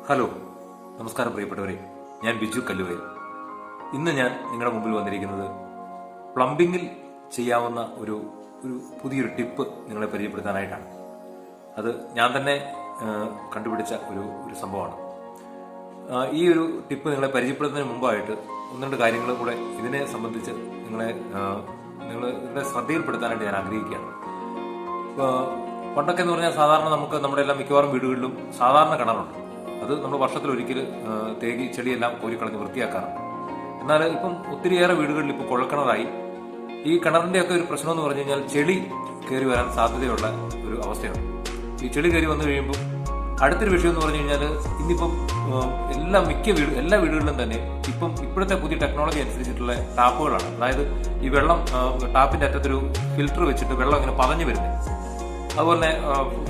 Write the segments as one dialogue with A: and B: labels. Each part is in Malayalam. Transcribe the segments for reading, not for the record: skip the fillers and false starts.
A: ഹലോ, നമസ്കാരം പ്രിയപ്പെട്ടവരെ. ഞാൻ ബിജു കല്ലുവയൽ. ഇന്ന് ഞാൻ നിങ്ങളുടെ മുമ്പിൽ വന്നിരിക്കുന്നത് പ്ലംബിങ്ങിൽ ചെയ്യാവുന്ന ഒരു പുതിയൊരു ടിപ്പ് നിങ്ങളെ പരിചയപ്പെടുത്താനായിട്ടാണ്. അത് ഞാൻ തന്നെ കണ്ടുപിടിച്ച ഒരു സംഭവമാണ്. ഈ ഒരു ടിപ്പ് നിങ്ങളെ പരിചയപ്പെടുത്തുന്നതിന് മുമ്പായിട്ട് ഒന്ന് രണ്ട് കാര്യങ്ങൾ കൂടെ ഇതിനെ സംബന്ധിച്ച് നിങ്ങളുടെ ശ്രദ്ധയിൽപ്പെടുത്താനായിട്ട് ഞാൻ ആഗ്രഹിക്കുകയാണ്. പണ്ടൊക്കെ എന്ന് പറഞ്ഞാൽ സാധാരണ നമുക്ക് നമ്മുടെ എല്ലാം മിക്കവാറും വീടുകളിലും സാധാരണ കിണറുണ്ട്. അത് നമ്മൾ വർഷത്തിലൊരിക്കൽ തേകി ചെളിയെല്ലാം കോരിക്കളഞ്ഞ് വൃത്തിയാക്കാറുണ്ട്. എന്നാൽ ഇപ്പം ഒത്തിരിയേറെ വീടുകളിൽ ഇപ്പോൾ കുഴൽക്കിണറായി. ഈ കിണറിന്റെ ഒക്കെ ഒരു പ്രശ്നം എന്ന് പറഞ്ഞു കഴിഞ്ഞാൽ ചെളി കയറി വരാൻ സാധ്യതയുള്ള ഒരു അവസ്ഥയാണ്. ഈ ചെളി കയറി വന്നു കഴിയുമ്പോൾ അടുത്തൊരു വിഷയം എന്ന് പറഞ്ഞു കഴിഞ്ഞാൽ ഇന്നിപ്പം എല്ലാ വീടുകളിലും തന്നെ ഇപ്പോഴത്തെ പുതിയ ടെക്നോളജി അനുസരിച്ചിട്ടുള്ള ടാപ്പുകളാണ്. അതായത് ഈ വെള്ളം ടാപ്പിന്റെ അറ്റത്തൊരു ഫിൽറ്റർ വെച്ചിട്ട് വെള്ളം ഇങ്ങനെ പതഞ്ഞു വരുന്നത്. അതുപോലെ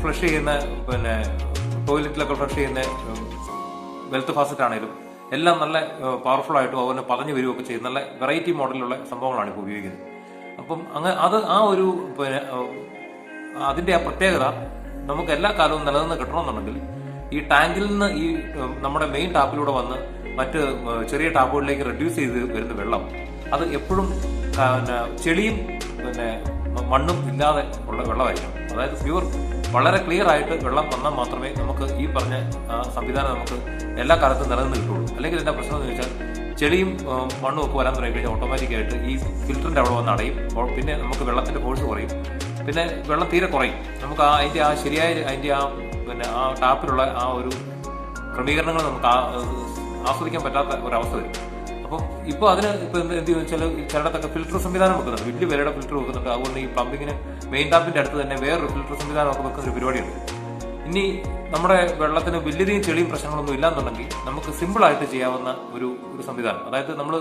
A: ഫ്ലഷ് ചെയ്യുന്ന ടോയ്ലറ്റിലൊക്കെ ഫ്ലഷ് ചെയ്യുന്ന വെൽത്ത് ഫാസറ്റ് ആണെങ്കിലും എല്ലാം നല്ല പവർഫുൾ ആയിട്ടും അതുപോലെ പതഞ്ഞു വരികയൊക്കെ ചെയ്യുന്ന നല്ല വെറൈറ്റി മോഡലിലുള്ള സംഭവങ്ങളാണ് ഇപ്പോൾ ഉപയോഗിക്കുന്നത്. അപ്പം അതിന്റെ ആ പ്രത്യേകത നമുക്ക് എല്ലാ കാലവും നിലനിന്ന് കിട്ടണമെന്നുണ്ടെങ്കിൽ ഈ ടാങ്കിൽ നിന്ന് ഈ നമ്മുടെ മെയിൻ ടാപ്പിലൂടെ വന്ന് മറ്റ് ചെറിയ ടാപ്പുകളിലേക്ക് റെഡ്യൂസ് ചെയ്ത് വരുന്ന വെള്ളം അത് എപ്പോഴും ചെളിയും മണ്ണും ഇല്ലാതെ ഉള്ള വെള്ളമായിരിക്കണം. അതായത് പ്യൂർ വളരെ ക്ലിയർ ആയിട്ട് വെള്ളം വന്നാൽ മാത്രമേ നമുക്ക് ഈ പറഞ്ഞ സംവിധാനം നമുക്ക് എല്ലാ കാലത്തും നിലനിന്ന് കിട്ടുള്ളൂ. അല്ലെങ്കിൽ എന്താ പ്രശ്നം എന്ന് ചോദിച്ചാൽ ചെളിയും മണ്ണും ഒക്കെ വരാൻ തുടങ്ങി കഴിഞ്ഞാൽ ഓട്ടോമാറ്റിക്കായിട്ട് ഈ ഫിൽറ്ററിന്റെ അവിടെ വന്ന് അടയും. പിന്നെ നമുക്ക് വെള്ളത്തിന്റെ ഫോഴ്സ് കുറയും. പിന്നെ വെള്ളം തീരെ കുറയും. നമുക്ക് അതിന്റെ ആ ടാപ്പിലുള്ള ആ ഒരു ക്രമീകരണങ്ങൾ നമുക്ക് ആസ്വദിക്കാൻ പറ്റാത്ത ഒരവസ്ഥ വരും. അപ്പം ഇപ്പോൾ അതിന് എന്ത് ചോദിച്ചാൽ ചിലയിടത്തൊക്കെ ഫിൽറ്റർ സംവിധാനം വെക്കുന്നുണ്ട്, വലിയ വിലയുടെ ഫിൽറ്റർ വെക്കുന്നുണ്ട്. അതുപോലെ ഈ പ്ലംബിങ്ങിന് മെയിൻ ടാപ്പിന്റെ അടുത്ത് തന്നെ വേറൊരു ഫിൽറ്റർ സംവിധാനമൊക്കെ വെക്കുന്ന ഒരു പരിപാടിയുണ്ട്. ഇനി നമ്മുടെ വെള്ളത്തിന് വലിയധികം ചെളിയും പ്രശ്നങ്ങളൊന്നും ഇല്ലാന്നുണ്ടെങ്കിൽ നമുക്ക് സിമ്പിളായിട്ട് ചെയ്യാവുന്ന ഒരു സംവിധാനം. അതായത് നമ്മൾ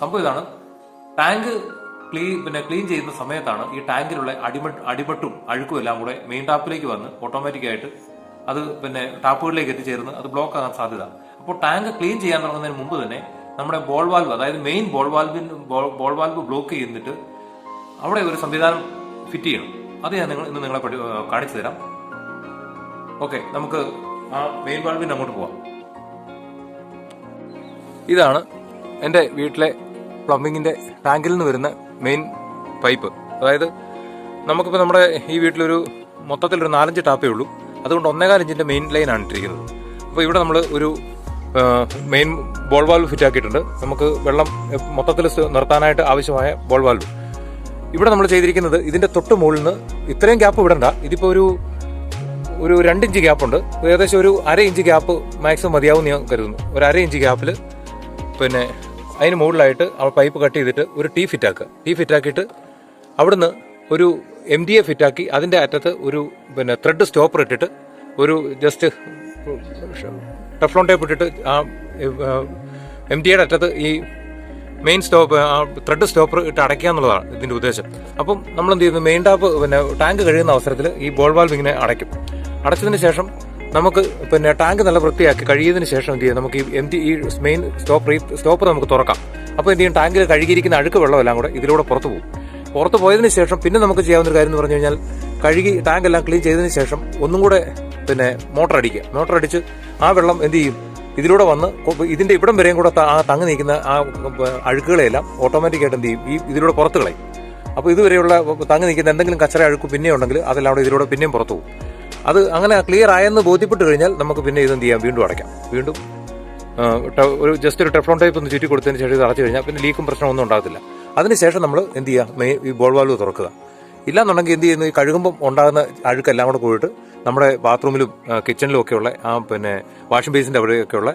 A: സംഭവം ഇതാണ്: ടാങ്ക് ക്ലീൻ ചെയ്യുന്ന സമയത്താണ് ഈ ടാങ്കിലുള്ള അടിമട്ടും അഴുക്കും എല്ലാം കൂടെ മെയിൻ ടാപ്പിലേക്ക് വന്ന് ഓട്ടോമാറ്റിക്കായിട്ട് അത് ടാപ്പുകളിലേക്ക് എത്തിച്ചേർന്ന് അത് ബ്ലോക്ക് ആകാൻ സാധ്യത. അപ്പോൾ ടാങ്ക് ക്ലീൻ ചെയ്യാൻ തുടങ്ങുന്നതിന് മുമ്പ് തന്നെ നമ്മുടെ ബോൾ വാൽവ്, അതായത് മെയിൻ ബോൾ വാൽവ് ബ്ലോക്ക് ചെയ്തിട്ട് അവിടെ ഒരു സംവിധാനം ഫിറ്റ് ചെയ്യണം. അത് ഞാൻ ഇന്ന് നിങ്ങളെ കാണിച്ചു തരാം. ഓക്കെ, നമുക്ക് ആ മെയിൻ വാൽവിന്റെ അങ്ങോട്ട് പോവാം. ഇതാണ് എൻ്റെ വീട്ടിലെ പ്ലംബിങ്ങിന്റെ ടാങ്കിൽ നിന്ന് വരുന്ന മെയിൻ പൈപ്പ്. അതായത് നമുക്കിപ്പോൾ നമ്മുടെ ഈ വീട്ടിലൊരു മൊത്തത്തിലൊരു 4-5 ടാപ്പേ ഉള്ളൂ. അതുകൊണ്ട് 1.25 ഇഞ്ചിന്റെ മെയിൻ ലൈനാണ് ഇട്ടിരിക്കുന്നത്. അപ്പോൾ ഇവിടെ നമ്മൾ ഒരു മെയിൻ ബോൾ വാൽവ് ഫിറ്റ് ആക്കിയിട്ടുണ്ട്. നമുക്ക് വെള്ളം മൊത്തത്തിൽ നിർത്താനായിട്ട് ആവശ്യമായ ബോൾ വാൽവ്. ഇവിടെ നമ്മൾ ചെയ്തിരിക്കുന്നത് ഇതിന്റെ തൊട്ട് മുകളിൽ നിന്ന് ഇത്രയും ഗ്യാപ്പ് വിടണ്ട. ഇതിപ്പോൾ ഒരു 2 ഇഞ്ച് ഗ്യാപ്പുണ്ട്. ഏകദേശം ഒരു 1/2 ഇഞ്ച് ഗ്യാപ്പ് മാക്സിമം മതിയാവും ഞാൻ കരുതുന്നു. ഒരു 1/2 ഇഞ്ച് ഗ്യാപ്പിൽ അതിന് മുകളിലായിട്ട് പൈപ്പ് കട്ട് ചെയ്തിട്ട് ഒരു ടീ ഫിറ്റ് ആക്കിയിട്ട് അവിടുന്ന് ഒരു MDA ഫിറ്റാക്കി അതിന്റെ അറ്റത്ത് ഒരു ത്രെഡ് സ്റ്റോപ്പർ ഇട്ടിട്ട് ഒരു ജസ്റ്റ് ടെഫ്ലോൺ ടേപ്പ് ഇട്ടിട്ട് ആ MDAയുടെ അറ്റത്ത് ഈ മെയിൻ ത്രെഡ് സ്റ്റോപ്പർ ഇട്ട് അടയ്ക്കുക എന്നുള്ളതാണ് ഇതിന്റെ ഉദ്ദേശം. അപ്പം നമ്മൾ എന്ത് ചെയ്യുന്നു, മെയിൻ ടാങ്ക് കഴിയുന്ന അവസരത്തിൽ ഈ ബോൾ വാൽവ് ഇങ്ങനെ അടയ്ക്കും. അടച്ചതിന് ശേഷം നമുക്ക് ടാങ്ക് നല്ല വൃത്തിയാക്കി കഴിയുന്നതിന് ശേഷം എന്ത് ചെയ്യും, നമുക്ക് ഈ മെയിൻ സ്റ്റോപ്പർ നമുക്ക് തുറക്കാം. അപ്പോൾ എന്ത് ചെയ്യും, ടാങ്കിൽ കഴുകിയിരിക്കുന്ന അഴുക്ക് വെള്ളമെല്ലാം കൂടെ ഇതിലൂടെ പുറത്തു പോയതിനു ശേഷം പിന്നെ നമുക്ക് ചെയ്യാവുന്ന ഒരു കാര്യം എന്ന് പറഞ്ഞു കഴിഞ്ഞാൽ ടാങ്ക് എല്ലാം ക്ലീൻ ചെയ്തതിന് ശേഷം ഒന്നും കൂടെ മോട്ടർ അടിച്ച് ആ വെള്ളം എന്ത് ചെയ്യും, ഇതിലൂടെ വന്ന് ഇതിന്റെ ഇവിടം വരെയും കൂടെ തങ്ങി നിൽക്കുന്ന ആ അഴുക്കുകളെല്ലാം ഓട്ടോമാറ്റിക്കായിട്ട് എന്ത് ചെയ്യും, ഇതിലൂടെ പുറത്ത് കളയും. അപ്പോൾ ഇതുവരെയുള്ള തങ്ങി നിൽക്കുന്ന എന്തെങ്കിലും കച്ചറ അഴുക്ക് പിന്നെയും ഉണ്ടെങ്കിൽ അതെല്ലാം അവിടെ ഇതിലൂടെ പിന്നെയും പുറത്തു പോകും. അത് അങ്ങനെ ക്ലിയർ ആയെന്ന് ബോധ്യപ്പെട്ട് കഴിഞ്ഞാൽ നമുക്ക് പിന്നെ ഇതെന്ത് ചെയ്യാം, വീണ്ടും അടയ്ക്കാം. വീണ്ടും ജസ്റ്റ് ഒരു ടെഫ്ലോൺ ടൈപ്പ് ഒന്ന് ചുറ്റി കൊടുത്തതിന് ശേഷം ഇത് അടച്ചു കഴിഞ്ഞാൽ പിന്നെ ലീക്കും പ്രശ്നമൊന്നും ഉണ്ടാകത്തില്ല. അതിനുശേഷം നമ്മൾ എന്ത് ചെയ്യുക, ഈ ബോൾ വാൽവ് തുറക്കുക. ഇല്ലാന്നുണ്ടെങ്കിൽ എന്ത് ചെയ്യുന്നു, ഈ കഴുകുമ്പം ഉണ്ടാകുന്ന അഴുക്കെല്ലാം കൂടെ പോയിട്ട് നമ്മുടെ ബാത്റൂമിലും കിച്ചണിലും ഒക്കെയുള്ള വാഷിംഗ് ബേസിന്റെ അവിടെയൊക്കെയുള്ള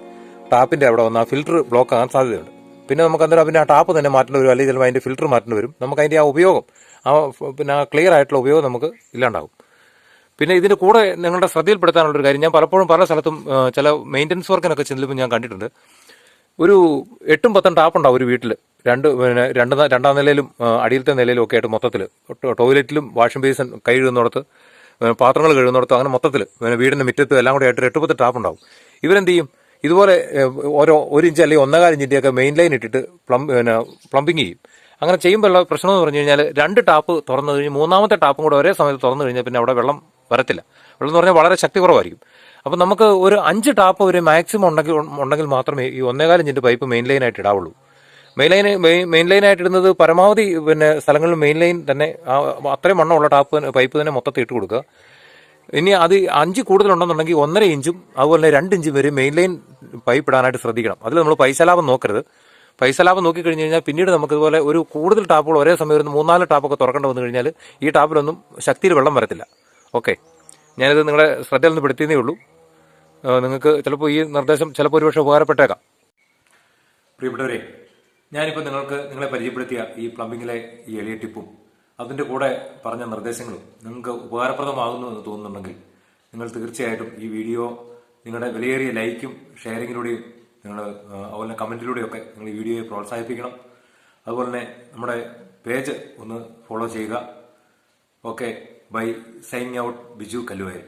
A: ടാപ്പിന്റെ അവിടെ വന്ന് ആ ഫിൽറ്റർ ബ്ലോക്ക് ആകാൻ സാധ്യതയുണ്ട്. പിന്നെ നമുക്ക് അന്നേരം ആ ടാപ്പ് തന്നെ മാറ്റേണ്ടി വരും, അല്ലെങ്കിൽ ചിലപ്പോൾ അതിന്റെ ഫിൽറ്റർ മാറ്റേണ്ടി വരും. നമുക്ക് അതിന്റെ ആ ഉപയോഗം ആ ക്ലിയർ ആയിട്ടുള്ള ഉപയോഗം നമുക്ക് ഇല്ലാണ്ടാകും. പിന്നെ ഇതിന്റെ കൂടെ നിങ്ങളുടെ ശ്രദ്ധയിൽപ്പെടുത്താനുള്ളൊരു കാര്യം, ഞാൻ പലപ്പോഴും പല സ്ഥലത്തും ചില മെയിൻ്റനൻസ് വർക്കിനൊക്കെ ചെല്ലുമ്പോൾ ഞാൻ കണ്ടിട്ടുണ്ട്, ഒരു 8-10 ടാപ്പ് ഉണ്ടാവും ഒരു വീട്ടിൽ. രണ്ടാം നിലയിലും അടിയിലത്തെ നിലയിലും ഒക്കെ ആയിട്ട് മൊത്തത്തിൽ ടോയ്ലറ്റിലും വാഷിംഗ് ബേസിൻ കൈ കഴുകുന്നിടത്ത് പാത്രങ്ങൾ കഴുകുന്നിടത്തും അങ്ങനെ മൊത്തത്തിൽ വീടിന്റെ മുറ്റത്തും എല്ലാം കൂടെ ആയിട്ട് 8-10 ടാപ്പ് ഉണ്ടാവും. ഇവരെന്ത് ചെയ്യും, ഇതുപോലെ ഓരോ 1 ഇഞ്ച് അല്ലെങ്കിൽ 1.25 ഇഞ്ചിന്റെയൊക്കെ മെയിൻ ലൈൻ ഇട്ടിട്ട് പ്ലംബിങ് ചെയ്യും. അങ്ങനെ ചെയ്യുമ്പോഴുള്ള പ്രശ്നം എന്ന് പറഞ്ഞു കഴിഞ്ഞാൽ 2 ടാപ്പ് തുറന്നു കഴിഞ്ഞ് 3-ാമത്തെ ടാപ്പും കൂടെ ഒരേ സമയത്ത് തുറന്നു കഴിഞ്ഞാൽ പിന്നെ അവിടെ വെള്ളം വരത്തില്ല. വെള്ളം എന്ന് പറഞ്ഞാൽ വളരെ ശക്തി കുറവായിരിക്കും. അപ്പം നമുക്ക് ഒരു 5 ടാപ്പ് ഒരു മാക്സിമം ഉണ്ടെങ്കിൽ മാത്രമേ ഈ 1.25 ഇഞ്ചിന്റെ പൈപ്പ് മെയിൻ ലൈനായിട്ട് ഇടാവുള്ളൂ. മെയിൻ ലൈനായിട്ട് ഇടുന്നത് പരമാവധി സ്ഥലങ്ങളിൽ മെയിൻ ലൈൻ തന്നെ അത്രയും വണ്ണമുള്ള പൈപ്പ് തന്നെ മൊത്തത്തിൽ ഇട്ട് കൊടുക്കുക. ഇനി അത് 5 കൂടുതലുണ്ടെന്നുണ്ടെങ്കിൽ 1.5 ഇഞ്ചും അതുപോലെ 2 ഇഞ്ചും വരെ മെയിൻ ലൈൻ പൈപ്പ് ഇടാനായിട്ട് ശ്രദ്ധിക്കണം. അതിൽ നമ്മൾ പൈസ ലാഭം നോക്കരുത്. പൈസ ലാഭം നോക്കിക്കഴിഞ്ഞ് കഴിഞ്ഞാൽ പിന്നീട് നമുക്ക് ഇതുപോലെ ഒരു കൂടുതൽ ടാപ്പുകൾ ഒരേ സമയം ഒരു 3-4 ടാപ്പൊക്കെ തുറക്കേണ്ടി വന്നു കഴിഞ്ഞാൽ ഈ ടാപ്പിലൊന്നും ശക്തിയിൽ വെള്ളം വരത്തില്ല. ഓക്കെ, ഞാനിത് നിങ്ങളെ ശ്രദ്ധയിൽ നിന്ന് പെടുത്തിയതേ ഉള്ളൂ. നിങ്ങൾക്ക് ചിലപ്പോൾ ഈ നിർദ്ദേശം ചിലപ്പോൾ ഒരുപക്ഷെ ഉപകാരപ്പെട്ടേക്കാം. പ്രിയപ്പെട്ടവരെ, ഞാനിപ്പോൾ നിങ്ങളെ പരിചയപ്പെടുത്തിയ ഈ പ്ലംബിങ്ങിലെ ഈ എളിയ ടിപ്പും അതിൻ്റെ കൂടെ പറഞ്ഞ നിർദ്ദേശങ്ങളും നിങ്ങൾക്ക് ഉപകാരപ്രദമാകുന്നു എന്ന് തോന്നുന്നുണ്ടെങ്കിൽ നിങ്ങൾ തീർച്ചയായിട്ടും ഈ വീഡിയോ നിങ്ങളുടെ വിലയേറിയ ലൈക്കും ഷെയറിങ്ങിലൂടെയും അതുപോലെ കമൻറ്റിലൂടെയൊക്കെ നിങ്ങൾ ഈ വീഡിയോയെ പ്രോത്സാഹിപ്പിക്കണം. അതുപോലെ തന്നെ നമ്മുടെ പേജ് ഒന്ന് ഫോളോ ചെയ്യുക. Okay, bye. Signing out, Biju Kalluvayal.